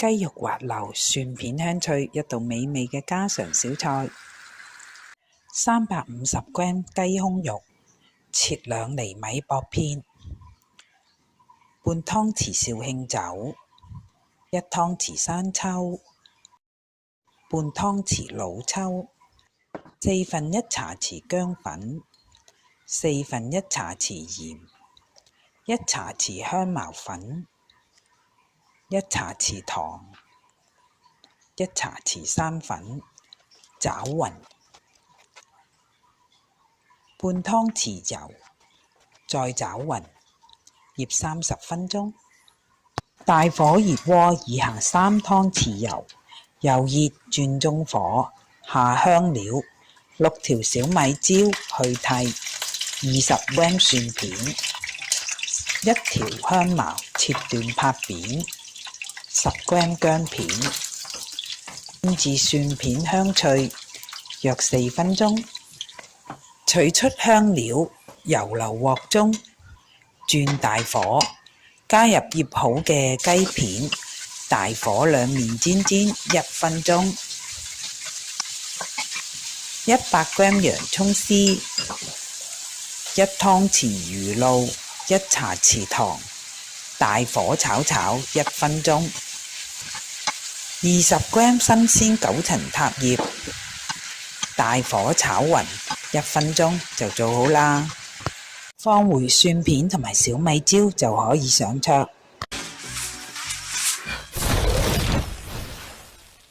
雞肉滑溜，蒜片香脆，一道美味嘅家常小菜。350g 雞胸肉，切2厘米薄片，半湯匙紹興酒，1湯匙生抽，半湯匙老抽，1/4茶匙薑粉，1/4茶匙鹽，1茶匙香茅粉，1茶匙糖，1茶匙生粉，攪勻，半湯匙油，再攪勻，醃30分鐘。大火熱鍋以下3湯匙油，油熱轉中火，下香料，6條小米椒去蒂，20g 蒜片，1條香茅切段拍扁，10g 薑片，煎至蒜片香脆，約4分鐘。取出香料，油流鍋中，轉大火，加入醃好嘅雞片，大火兩面煎1分鐘。100g 洋蔥絲，1湯匙魚露，1茶匙糖，大火炒1分鐘。20g 新鮮9層塔葉，大火炒勻1分鐘就做好啦。放回蒜片同埋小米椒就可以上桌。